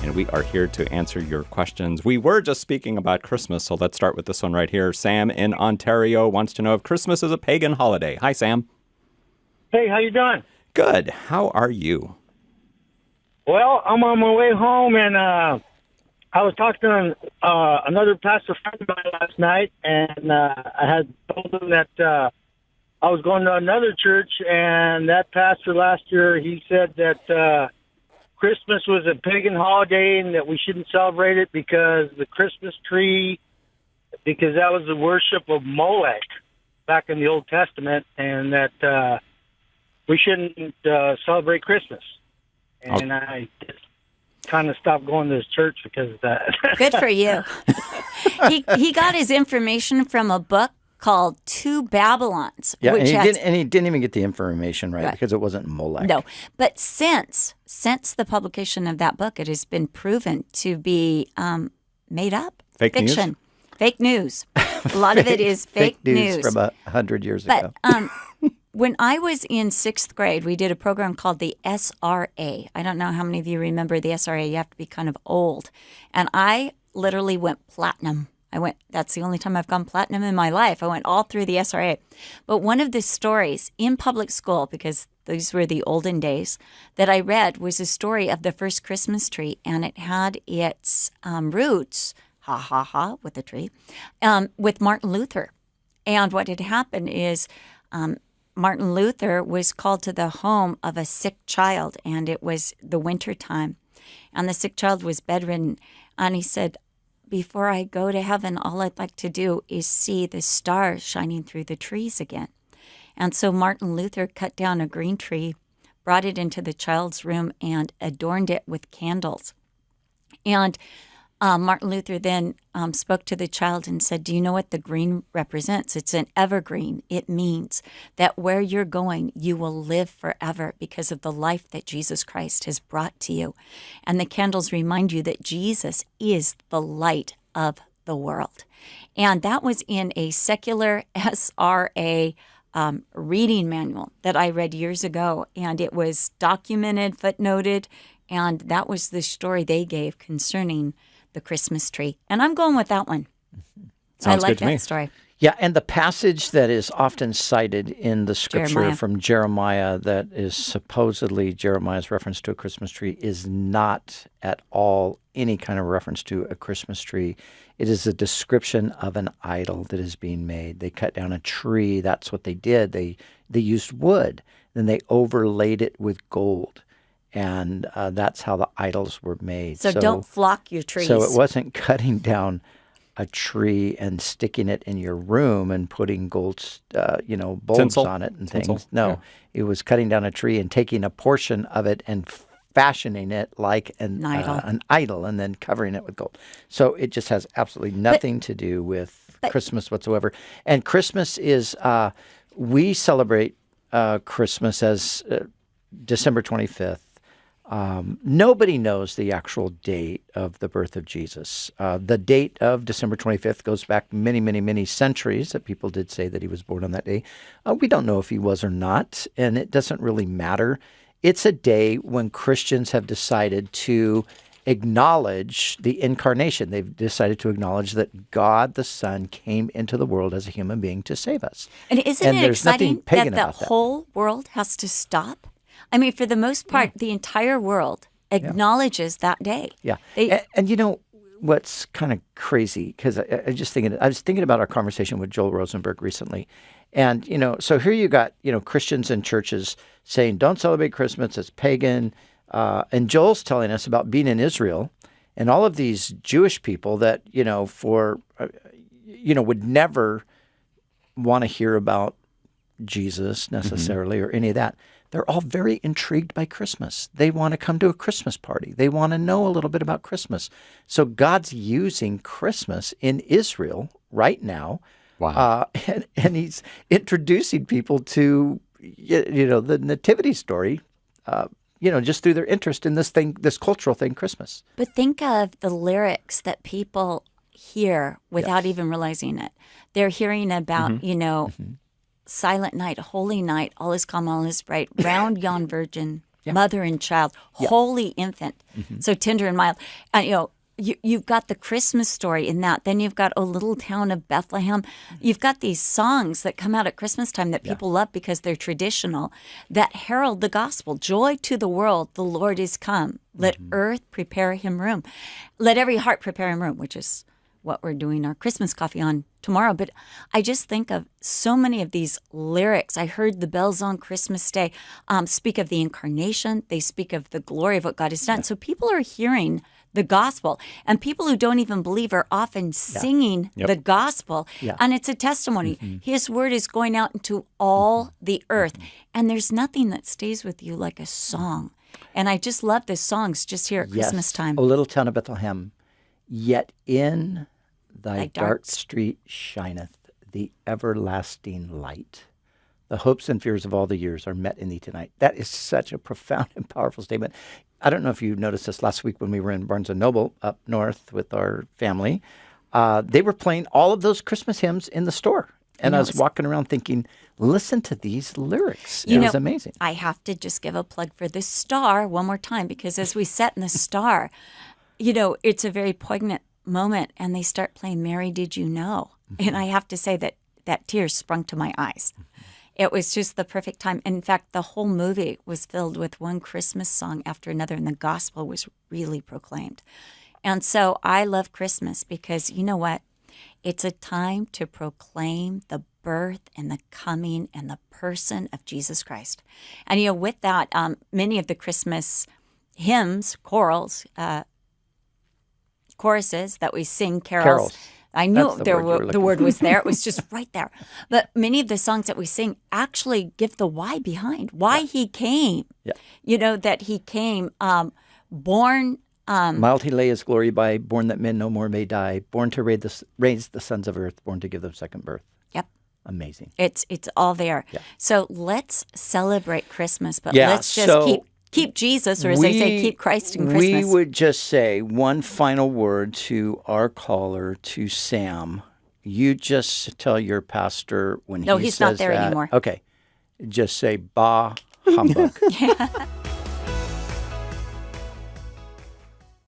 and we are here to answer your questions. We were just speaking about Christmas, so let's start with this one right here. Sam in Ontario wants to know if Christmas is a pagan holiday. Hi, Sam. Hey, how you doing? Good. How are you? Well, I'm on my way home, and I was talking to another pastor friend of mine last night, and I had told him that I was going to another church, and that pastor last year, he said that Christmas was a pagan holiday and that we shouldn't celebrate it because the Christmas tree, because that was the worship of Molech back in the Old Testament, and that we shouldn't celebrate Christmas. And I just kind of stopped going to his church because of that. Good for you. He got his information from a book called Two Babylons. Yeah, which and he didn't even get the information right because it wasn't Molech. No, but since the publication of that book, it has been proven to be made up. Fake fiction. news? Fake news. A lot of it is fake news. From 100 years ago. But when I was in 6th grade, we did a program called the SRA. I don't know how many of you remember the SRA. You have to be kind of old. And I literally went platinum. That's the only time I've gone platinum in my life. I went all through the SRA. But one of the stories in public school, because these were the olden days, that I read was a story of the first Christmas tree. And it had its roots, with the tree, with Martin Luther. And what had happened is Martin Luther was called to the home of a sick child, and it was the winter time. And the sick child was bedridden. And he said, before I go to heaven, all I'd like to do is see the stars shining through the trees again. And so Martin Luther cut down a green tree, brought it into the child's room, and adorned it with candles. And Martin Luther then spoke to the child and said, do you know what the green represents? It's an evergreen. It means that where you're going, you will live forever because of the life that Jesus Christ has brought to you. And the candles remind you that Jesus is the light of the world. And that was in a secular SRA reading manual that I read years ago. And it was documented, footnoted, and that was the story they gave concerning the Christmas tree. And I'm going with that one. Sounds I like good to that me. story. Yeah, and the passage that is often cited in the scripture from Jeremiah that is supposedly Jeremiah's reference to a Christmas tree is not at all any kind of reference to a Christmas tree. It is a description of an idol that is being made. They cut down a tree. That's what they did. They used wood. Then they overlaid it with gold. And that's how the idols were made. So don't flock your trees. So it wasn't cutting down a tree and sticking it in your room and putting gold, bulbs Tinsel. on it and Tinsel. things. No, It was cutting down a tree and taking a portion of it and fashioning it like an idol and then covering it with gold. So it just has absolutely nothing to do with Christmas whatsoever. And Christmas is, we celebrate Christmas as December 25th. Nobody knows the actual date of the birth of Jesus. The date of December 25th goes back many, many, many centuries that people did say that he was born on that day. We don't know if he was or not, and it doesn't really matter. It's a day when Christians have decided to acknowledge the incarnation. They've decided to acknowledge that God the Son came into the world as a human being to save us. And isn't it exciting that the about whole world has to stop? I mean, for the most part, the entire world acknowledges that day. Yeah. And you know what's kind of crazy, because I was thinking about our conversation with Joel Rosenberg recently. And, so here you got, Christians and churches saying, don't celebrate Christmas, it's pagan. And Joel's telling us about being in Israel and all of these Jewish people that, would never want to hear about Jesus necessarily or any of that. They're all very intrigued by Christmas. They want to come to a Christmas party. They want to know a little bit about Christmas. So God's using Christmas in Israel right now. Wow. And he's introducing people to, the nativity story, just through their interest in this cultural thing, Christmas. But think of the lyrics that people hear without even realizing it. They're hearing about, Silent night, holy night, all is calm, all is bright. Round yon virgin mother and child, holy infant, so tender and mild. And, you've got the Christmas story in that. Then you've got O Little Town of Bethlehem. You've got these songs that come out at Christmas time that people love because they're traditional, that herald the gospel. Joy to the world, the Lord is come. Let earth prepare him room. Let every heart prepare him room, which is what we're doing our Christmas coffee on tomorrow. But I just think of so many of these lyrics. I heard the bells on Christmas Day speak of the incarnation. They speak of the glory of what God has done. So people are hearing the gospel, and people who don't even believe are often singing the gospel, and it's a testimony. His word is going out into all the earth, and there's nothing that stays with you like a song. And I just love the songs just here at Christmas time. O Little Town of Bethlehem, yet in thy dark street shineth the everlasting light. The hopes and fears of all the years are met in thee tonight. That is such a profound and powerful statement. I don't know if you noticed this last week when we were in Barnes & Noble up north with our family. They were playing all of those Christmas hymns in the store. And I was walking around thinking, listen to these lyrics. It was amazing. I have to just give a plug for the Star one more time, because as we sat in the Star, it's a very poignant moment, and they start playing Mary, Did You Know? And I have to say that tears sprung to my eyes. It was just the perfect time. In fact, the whole movie was filled with one Christmas song after another, and the gospel was really proclaimed. And so I love Christmas because, you know what? It's a time to proclaim the birth and the coming and the person of Jesus Christ. And, with that, many of the Christmas hymns, choruses that we sing, carols. I knew the word was there. It was just right there. But many of the songs that we sing actually give the why behind, why he came. Yeah. That he came born. Mild he lay his glory by, born that men no more may die, born to raise the sons of earth, born to give them second birth. Yep. Amazing. It's all there. Yeah. So let's celebrate Christmas, but let's just keep Jesus, or as they say, keep Christ in Christmas. We would just say one final word to our caller, to Sam. You just tell your pastor when he says that. No, he's not there anymore. Okay. Just say, bah, humbug.